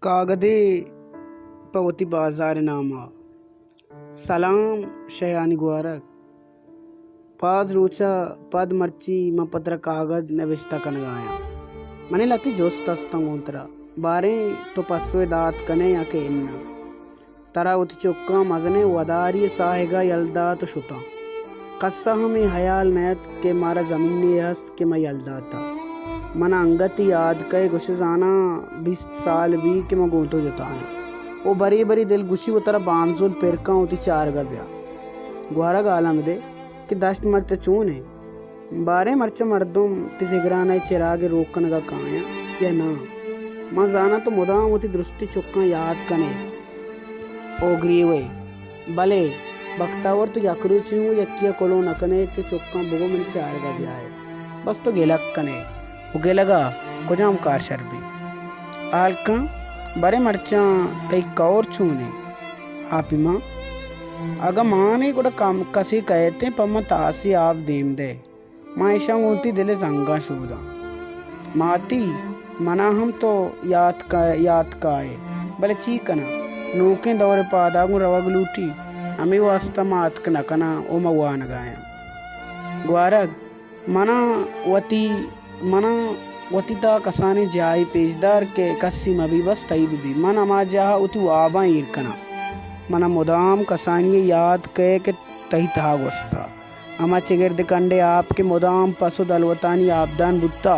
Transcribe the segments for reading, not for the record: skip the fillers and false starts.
कागदे पवती बाजार नामा सलाम शयानी गुआरक पाज रोचा पद मर्ची म पत्र कागद नविश्ता कनगाया मने लती जोस तस्तंगोंतरा बारे तो पस्वे दात कने या के इन्ना तरा उत चुक्का मजने वदारी साहेगा यलदा तो शुता कस्सा हमें हयाल नैत के मारा जमीनी हस्त के मैं यलदा था मना अंगति याद कई गुश जाना 20 साल भी के मैं गोतो जोता है वो बरी बरी दिल गुशी वो तरह बांजुल पेरका होती चार गब्या गुहारा गाला में दे कि दश्त मरते चून है बारे मरचे मर्दुम तिसे गिराना चिरागे रोकने का काया या ना मां जाना तो मुदाम होती दृष्टि चुक्का याद कने ओ ग्रीवे भले बख्तावर तो यकरू चूँ यकिया कोलो नकने के चुक्का बुगो में चार गब्या है बस तो गेलक कने उगे लगा कुजाम कार शर्बी आलका बरे मर्चा कई कौर छूने आप माँ अगर माँ ने कुछ काम कसी कहते पम्मा तासी आप देम दे माँ ऐशा गोती दिले जंगा शूदा माती मना हम तो याद का है भले चीकना नूके दौरे पादागु रवग लूटी हमें वास्ता मात कना कना ओ मवान गाया ग्वारग मना वतीता कसाने जाई पेजदार के कस्सी मबी बस तई भी मन अमा जहा उतु आबा ईरकना मना मुदाम कसानी याद के तही तहा वस्ता अमा चिगिर्द कंडे आपके मुदाम पसु दलवतानी आपदान बुत्ता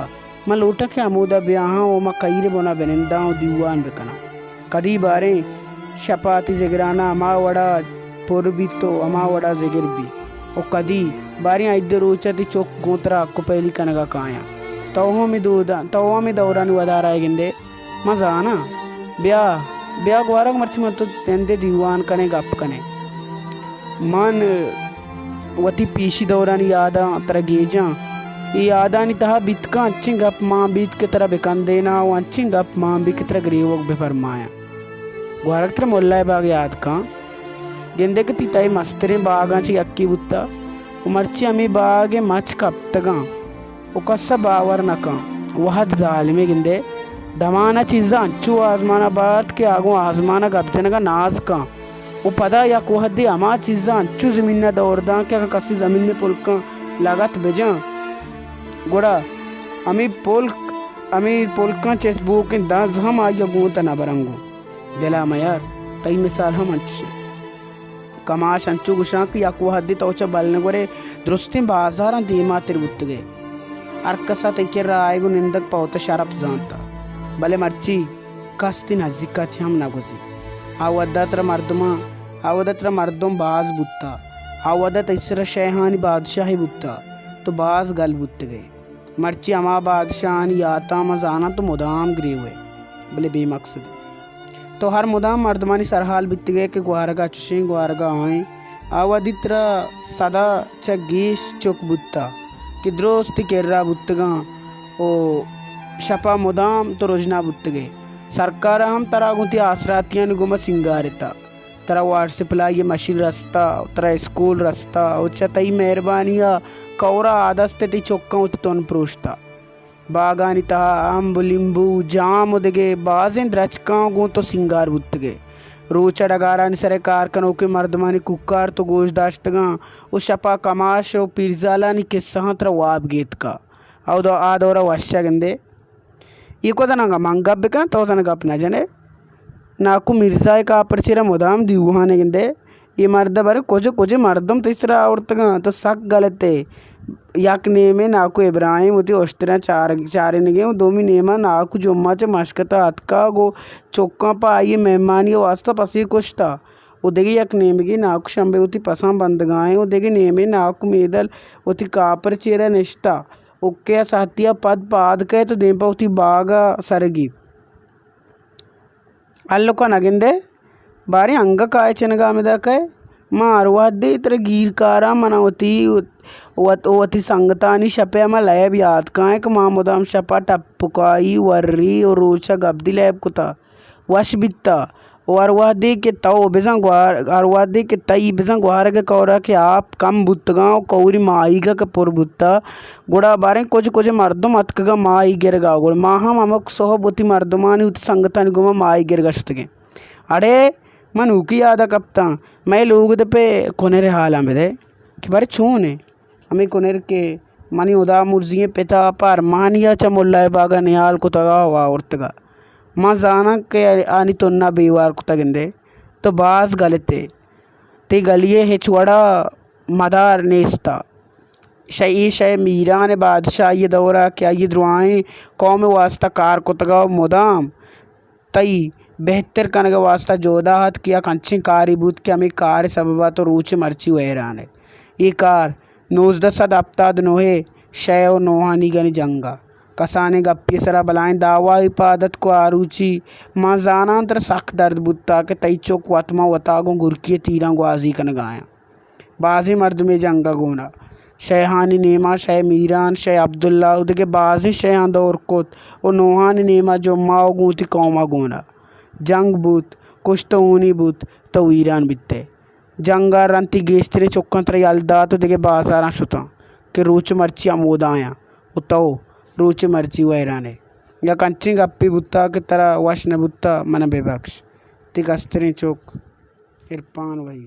मैं लूटा के अमूदा ब्याहा ओ मा कईरे बोना बेनिंदा दीवान बेकना कदी बारे शपाती जिगराना अमा वड़ा पुरबी तो अमा वड़ा जिगिर भी ओ कदी बारी इधर रोचती चौक गोतरा अक्को पहली कनगा काया तवो में दौरानी वदारा गिंदे मजाना ब्या ग्वारक मर्ची मत तेंदे दीवान कने गप कने मन वती पीशी दौरानी यादा तरह गेजा ये यादानी तहा बितका अच्छी गप माँ बीत के तरह बेकन देना वो अच्छी गप माँ भी की तरह गरीबों बेफरमाया ग्वारक तरह मोल्ला बाग याद का गिंदे के तिताई मस्तरे बागा ची अक्की बुत्ता उमरची अमी बागे मच कप्तगा उकस्सा बावर नका वहद जालिमे गिंदे दमाना चीज़ा अंचू आजमाना बात के आगो आजमाना गब्जन का नाज का वो पता या कोहदे अमा चीज़ा अंचू ज़मीन ना दौड़दा क्या कसी ज़मीन में पुलका लागत बेजा गोड़ा अमी पुलका चेसबू के दाज हम आया गूंता ना बरंगो दिला मयार तई मिसाल हम अंचू कमाश अंचू गुशा की या कोहदे तोचा बलने गोरे दृष्टि बाजारा दीमा तिरबुत गए अरकसा तैकेर आएगो निंदक पौता शरप जानता भले मर्ची कस्ती नज़दीक अच्छी हम ना गुजी आवदत्र मर्दम बाज बुत्ता आवदत इसरा शहहानी बादशाही बुत्ता तो बाज गल बुत्त गए मर्ची अमा बादशाहानी याता मजाना तो मुदाम गिरे हुए भले बेमकसद तो हर मुदाम मर्दमानी सरहाल बित गए कि ग्वारगा चुशे ग्वारगा आए आवदित्र सदा चगीश चुक बुत्ता कि द्रोस्ती केर्रा बुत्तगा ओ शपा मुदाम तो रोजना बुत्त गए सरकार हम तरा गुती आसरातियान गुमा सिंगारिता तरा व्हाट्सएप ला ये मशीन रस्ता तरा स्कूल रस्ता उच्चा तई मेहरबानिया कौरा आदस्ते ती चौक्का उत्तोन प्रोष्टा बागानी तहा अम्ब लिंबू जाम उदगे बाजें द्रचका गो तो सिंगार बुत्त गए रोचा डगारा सरे कारकनों के मर्दमानी कुक्कार तो गोश दाश्तगा उस शपा कमाश और पिरजाला नि किस्सा तरा वाब गेत का औदो आदोरा वश्या गंदे ये को तनगा मंगब बेका तो तनगा अपना जने नाकु मिर्जाए का परचिरा मुदाम दीवाने गंदे ये मर्द बारे कुछ मर्दम तीसरा औरतगा तो सक गलते यक नेमे नाकु इब्राहिम उती ओस्त्रा चारे निगे दोमी नेमा नाकु जुम्मा चे मशकता अतका गो चौका पा ये मेहमानी वास्ता पसी कुछ था वो देगी यक नेमगी नाकु शंबे उती पसा बंद गाए वो देगी नेमे नाकु मेदल उती कापर चेरा निष्ठा ओके साथिया पद पाद के तो देंपा उती बागा सरगी अल्लो का नगिंदे बारे अंग काय चनगा मिदा के मारवादे इतर गीर कारा मना वती संगतानी शपे अमा लैब याद काए कि माँ मुदाम शपा टप्पुकाई वर्री और रोचा गब्दी लैब कुता वश बित्ता वारवादी के तव बिजंग वारवादी के तई बिजंग वार के कौरा के आप कम बुत्तगांव कौरी माईगा के पुर बुत्ता गुड़ा बारे कुछ मर्दम अतकगा माई गिरगा गुड़ माहम अमक सोह बुति मर्दमानी उत संगतन गुमा माई गिरगस्तगे अड़े मन उकी यादा कप्ता मैं लोग दे पे कोनेरे हाल आमेदे कि बारे छूने हमें कोनेर के मनी उदा मुर्जिए पिता पर मानिया चमुल्ला बागा नियाल को तगा हुआ उर्तगा माँ जाना के आनी तो ना बेवार को तगिंदे तो बास गलते ते गलिए हिचवड़ा मदार नेस्ता शई शय मीरा ने बादशाह ये दौरा क्या ये दुआएं कौम वास्ता कार को तगा मुदाम तई बेहतर कनग वास्ता जोदा हत किया कंची कारीबूत के हमें कार सबबा तो रूचे मर्ची वहरान है ये कार नोजद सद अफ्ताद नोहे शय नोहानी गनी जंगा कसाने गप्पी सरा बलाएं दावा इपादत को आरूची माँ जानांतर सख्त दर्द बुत्ता के तईचो वतमा वतागो गुरकी तीरा ग्वाजी कन गाया बाजी मर्द में जंगा गोना शयहानी नेमा शय मीरान शय अब्दुल्ला उदके बाजी शयां दौर कोत और नोहानी नेमा जो माओ गूती कौमा गोना जंग बूत कुछ तो ऊनी बूत तो ईरान बित्ते जंगा रंती गेस्त्रे चौकंत्र यलदा तो देखे बासारा सुता के रूच मर्ची अमोदाया उतो रूच मर्ची वहराने या कंची गप्पी बुत्ता की तरह वश न बुत्ता मन बेबख्श तिक अस्त्री चौक इरफान वही